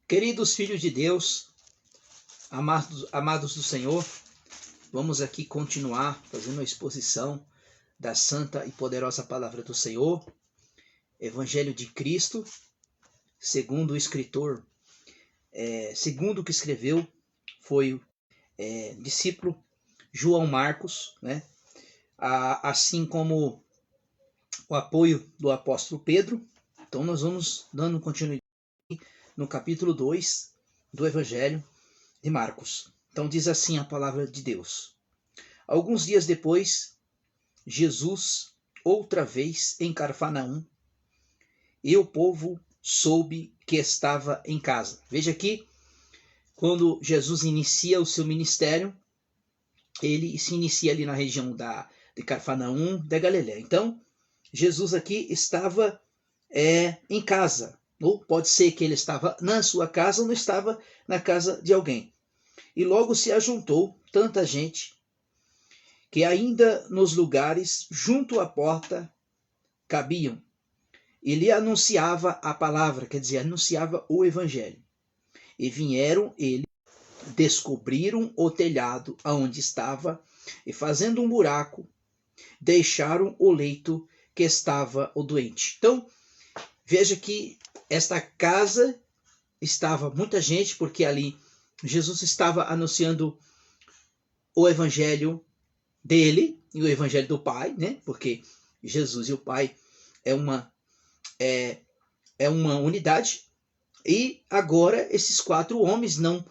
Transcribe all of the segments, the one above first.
Queridos filhos de Deus, amados do Senhor, vamos aqui continuar fazendo a exposição da santa e poderosa palavra do Senhor, Evangelho de Cristo, segundo o escritor, segundo o que escreveu foi o discípulo João Marcos, né? Assim como o apoio do apóstolo Pedro. Então nós vamos dando continuidade no capítulo 2 do Evangelho de Marcos. Então diz assim a palavra de Deus. Alguns dias depois, Jesus, outra vez em Cafarnaum, e o povo soube que estava em casa. Veja aqui, quando Jesus inicia o seu ministério, ele se inicia ali na região de Cafarnaum, da Galiléia. Então, Jesus aqui estava em casa. Ou pode ser que ele estava na sua casa ou não estava na casa de alguém. E logo se ajuntou tanta gente que ainda nos lugares junto à porta cabiam. Ele anunciava a palavra, quer dizer, anunciava o evangelho. E vieram ele, descobriram o telhado aonde estava e fazendo um buraco, deixaram o leito que estava o doente. Então, veja que esta casa estava muita gente, porque ali Jesus estava anunciando o evangelho dele e o evangelho do Pai, né? Porque Jesus e o Pai é uma unidade. E agora esses 4 homens não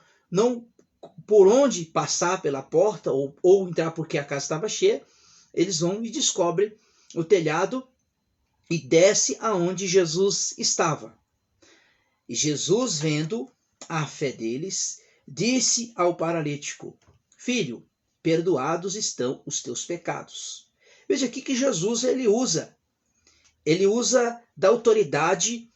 por onde passar pela porta ou entrar porque a casa estava cheia, eles vão e descobrem o telhado e desce aonde Jesus estava. E Jesus, vendo a fé deles, disse ao paralítico: Filho, perdoados estão os teus pecados. Veja aqui que Jesus ele usa da autoridade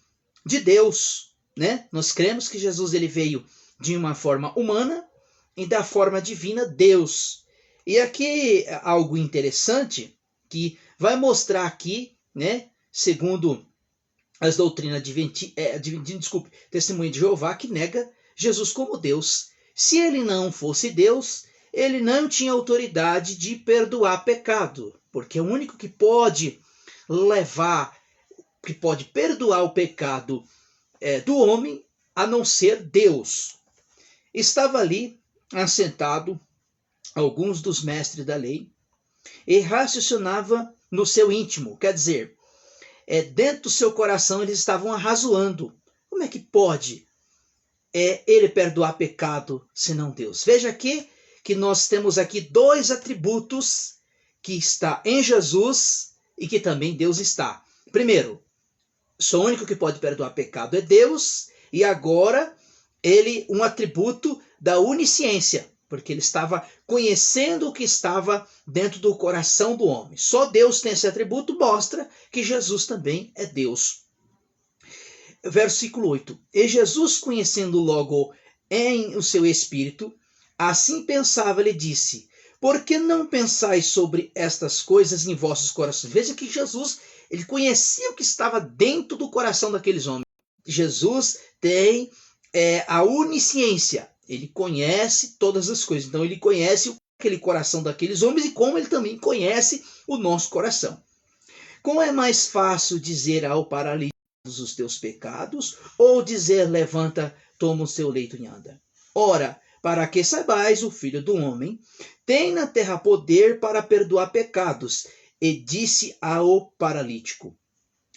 de Deus, né? Nós cremos que Jesus ele veio de uma forma humana e da forma divina Deus. E aqui algo interessante que vai mostrar aqui, né? Segundo as doutrinas testemunha de Jeová, que nega Jesus como Deus. Se ele não fosse Deus, ele não tinha autoridade de perdoar pecado, porque o único que pode perdoar o pecado do homem, a não ser Deus. Estava ali assentado alguns dos mestres da lei e raciocinava no seu íntimo, quer dizer, dentro do seu coração eles estavam arrazoando. Como é que pode ele perdoar pecado senão Deus? Veja aqui que nós temos aqui 2 atributos que está em Jesus e que também Deus está. Primeiro, só o único que pode perdoar pecado é Deus, e agora um atributo da onisciência, porque ele estava conhecendo o que estava dentro do coração do homem. Só Deus tem esse atributo, mostra que Jesus também é Deus. Versículo 8. E Jesus, conhecendo logo em o seu espírito, assim pensava, ele disse: Por que não pensais sobre estas coisas em vossos corações? Veja que Jesus, ele conhecia o que estava dentro do coração daqueles homens. Jesus tem a onisciência. Ele conhece todas as coisas. Então ele conhece aquele coração daqueles homens e como ele também conhece o nosso coração. Como é mais fácil dizer ao paralítico os teus pecados ou dizer levanta, toma o seu leito e anda? Ora, para que saibais, o Filho do Homem tem na terra poder para perdoar pecados. E disse ao paralítico: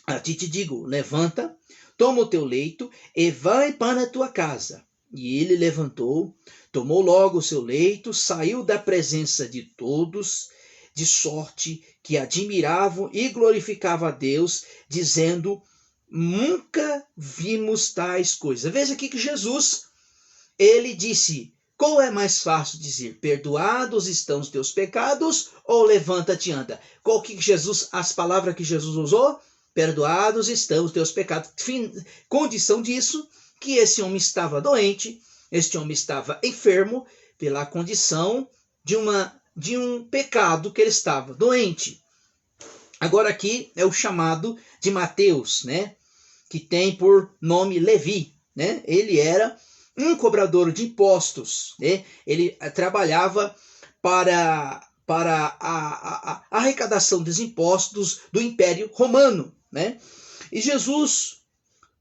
A ti te digo, levanta, toma o teu leito e vai para a tua casa. E ele levantou, tomou logo o seu leito, saiu da presença de todos, de sorte que admiravam e glorificavam a Deus, dizendo: Nunca vimos tais coisas. Veja aqui que Jesus, ele disse: qual é mais fácil dizer? Perdoados estão os teus pecados ou levanta-te e anda? Qual que Jesus, as palavras que Jesus usou? Perdoados estão os teus pecados. Condição disso, que esse homem estava doente, este homem estava enfermo pela condição de um pecado que ele estava doente. Agora aqui é o chamado de Mateus, né? Que tem por nome Levi. né? Ele era um cobrador de impostos, né? Ele trabalhava para a arrecadação dos impostos do Império Romano, né? E Jesus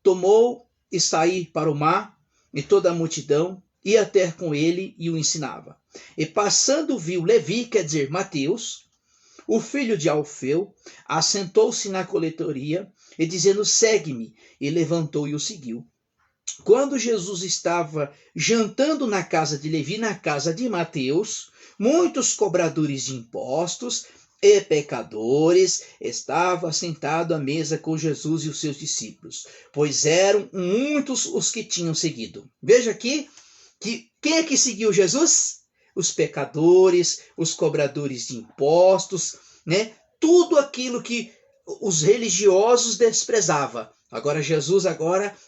tomou e saiu para o mar, e toda a multidão ia ter com ele e o ensinava. E passando viu Levi, quer dizer, Mateus, o filho de Alfeu, assentou-se na coletoria e dizendo, segue-me, e levantou e o seguiu. Quando Jesus estava jantando na casa de Levi, na casa de Mateus, muitos cobradores de impostos e pecadores estavam sentados à mesa com Jesus e os seus discípulos, pois eram muitos os que tinham seguido. Veja aqui que quem é que seguiu Jesus? Os pecadores, os cobradores de impostos, né? Tudo aquilo que os religiosos desprezavam. Agora Jesus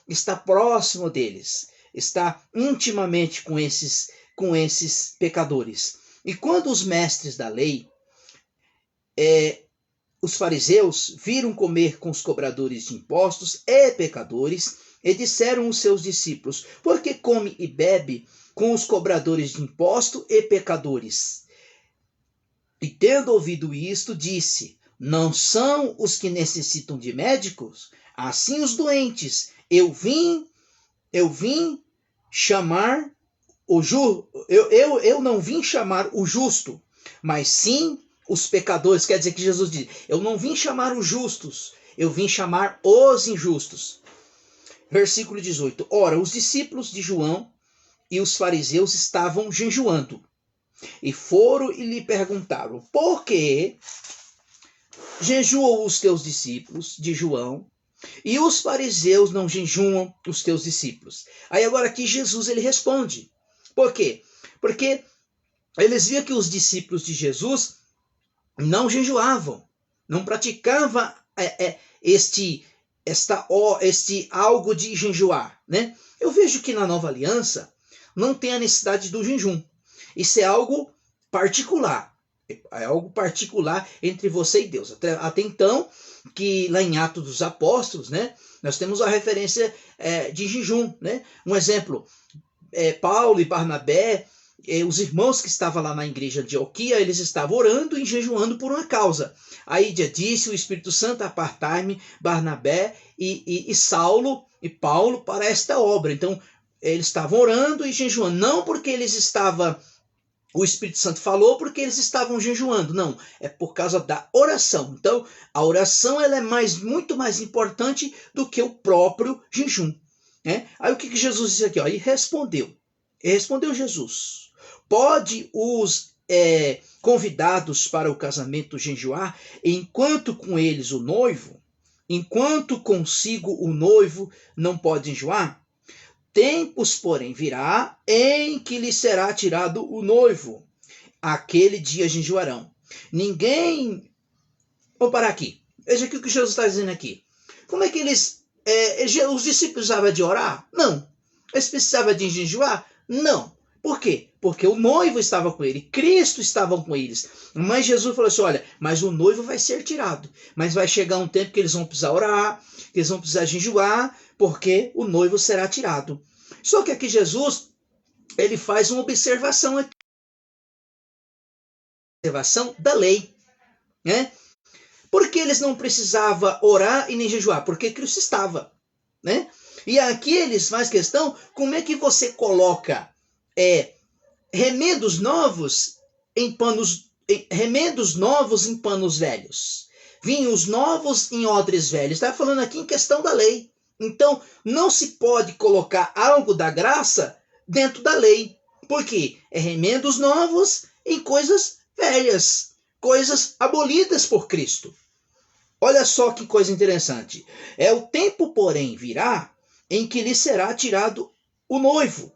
está próximo deles, está intimamente com esses pecadores. E quando os mestres da lei, os fariseus, viram comer com os cobradores de impostos e pecadores, e disseram aos seus discípulos, por que come e bebe com os cobradores de impostos e pecadores? E tendo ouvido isto, disse, não são os que necessitam de médicos, assim os doentes. Eu vim chamar eu não vim chamar o justo, mas sim os pecadores. Quer dizer que Jesus diz, eu não vim chamar os justos, eu vim chamar os injustos. Versículo 18. Ora, os discípulos de João e os fariseus estavam jejuando. E foram e lhe perguntaram, por que jejuam os teus discípulos de João e os fariseus não jejuam os teus discípulos? Aí agora aqui Jesus ele responde. Por quê? Porque eles viam que os discípulos de Jesus não jejuavam, não praticavam este algo de jejuar, né? Eu vejo que na Nova Aliança não tem a necessidade do jejum. Isso é algo particular. É algo particular entre você e Deus. Até então, que lá em Atos dos Apóstolos, né, nós temos a referência de jejum. Né? Um exemplo, Paulo e Barnabé, os irmãos que estavam lá na igreja de Antioquia, eles estavam orando e jejuando por uma causa. Aí disse o Espírito Santo, apartai-me Barnabé e Saulo e Paulo para esta obra. Então, eles estavam orando e jejuando, não porque o Espírito Santo falou porque eles estavam jejuando, não, é por causa da oração. Então, a oração ela é muito mais importante do que o próprio jejum. Né? Aí o que Jesus disse aqui? Ó, e respondeu Jesus, pode os convidados para o casamento jejuar, enquanto com eles o noivo, enquanto consigo o noivo não pode jejuar? Tempos, porém, virá em que lhe será tirado o noivo. Aquele dia jejuarão. Ninguém... Vou parar aqui. Veja aqui o que Jesus está dizendo aqui. Como é que os discípulos precisavam de orar? Não. Eles precisavam de jejuar? Não. Por quê? Porque o noivo estava com ele, Cristo estava com eles. Mas Jesus falou assim, olha, mas o noivo vai ser tirado. Mas vai chegar um tempo que eles vão precisar orar, que eles vão precisar jejuar, porque o noivo será tirado. Só que aqui Jesus, ele faz uma observação aqui. Observação da lei. Né? Por que eles não precisavam orar e nem jejuar? Porque Cristo estava. Né? E aqui eles fazem questão, como é que você coloca remendos novos em panos velhos? Vinhos novos em odres velhos. Está falando aqui em questão da lei. Então, não se pode colocar algo da graça dentro da lei. Por quê? É remendos novos em coisas velhas, coisas abolidas por Cristo. Olha só que coisa interessante. O tempo, porém, virá em que lhe será tirado o noivo.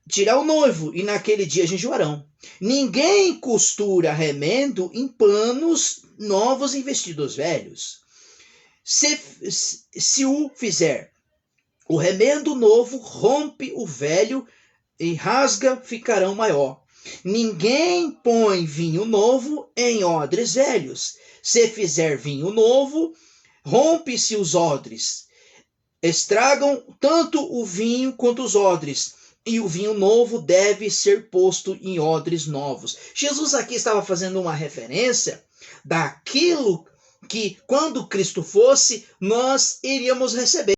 Tirar o noivo, e naquele dia jejuarão. Ninguém costura remendo em panos novos em vestidos velhos. Se o fizer, o remendo novo rompe o velho e rasga, ficarão maior. Ninguém põe vinho novo em odres velhos. Se fizer vinho novo, rompe-se os odres, estragam tanto o vinho quanto os odres, e o vinho novo deve ser posto em odres novos. Jesus aqui estava fazendo uma referência daquilo que, quando Cristo fosse, nós iríamos receber,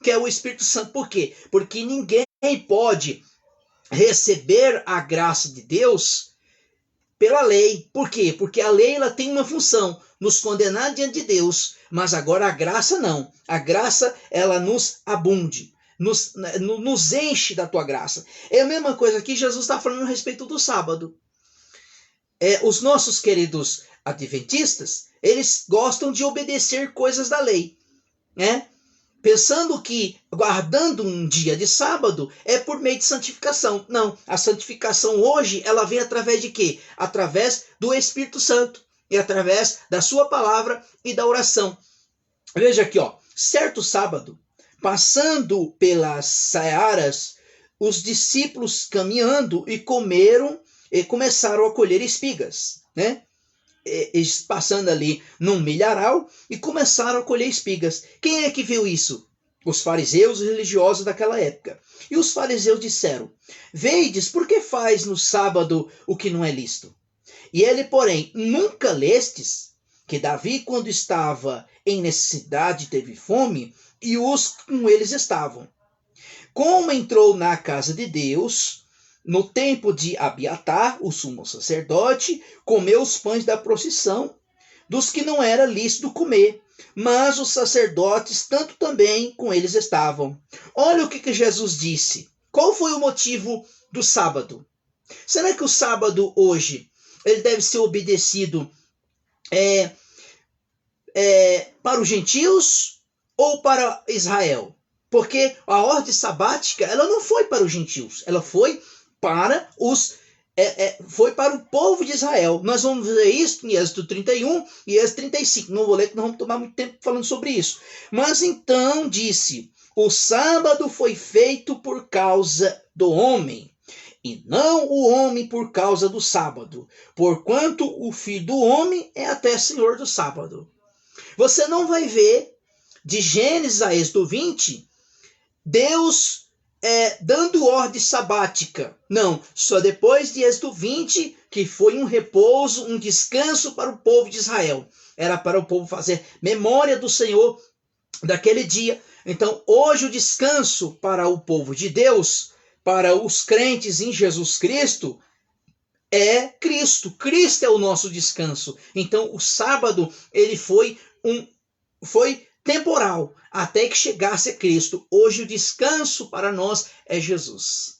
que é o Espírito Santo. Por quê? Porque ninguém pode receber a graça de Deus pela lei. Por quê? Porque a lei ela tem uma função, nos condenar diante de Deus, mas agora a graça não. A graça ela nos abunde, nos enche da tua graça. É a mesma coisa que Jesus está falando a respeito do sábado. Os nossos queridos adventistas, eles gostam de obedecer coisas da lei, né? Pensando que guardando um dia de sábado é por meio de santificação. Não, a santificação hoje ela vem através de quê? Através do Espírito Santo e através da sua palavra e da oração. Veja aqui, ó, certo sábado, passando pelas searas, os discípulos caminhando e comeram e começaram a colher espigas, né? Eles passando ali num milharal e começaram a colher espigas. Quem é que viu isso? Os fariseus religiosos daquela época. E os fariseus disseram: Veides, por que faz no sábado o que não é lícito? E ele, porém, nunca lestes que Davi, quando estava em necessidade, teve fome, e os com eles estavam. Como entrou na casa de Deus, no tempo de Abiatar, o sumo sacerdote, comeu os pães da procissão, dos que não era lícito comer, mas os sacerdotes tanto também com eles estavam. Olha o que Jesus disse. Qual foi o motivo do sábado? Será que o sábado hoje ele deve ser obedecido para os gentios ou para Israel? Porque a ordem sabática ela não foi para os gentios, ela foi para o povo de Israel. Nós vamos ver isso em Êxodo 31 e Êxodo 35. Não vou ler, que não vamos tomar muito tempo falando sobre isso. Mas então disse: o sábado foi feito por causa do homem, e não o homem por causa do sábado, porquanto o Filho do Homem é até Senhor do sábado. Você não vai ver, de Gênesis a Êxodo 20, Deus dando ordem sabática. Não, só depois de Êxodo 20, que foi um repouso, um descanso para o povo de Israel. Era para o povo fazer memória do Senhor daquele dia. Então, hoje o descanso para o povo de Deus, para os crentes em Jesus Cristo, é Cristo. Cristo é o nosso descanso. Então, o sábado, ele foi temporal, até que chegasse a Cristo. Hoje o descanso para nós é Jesus.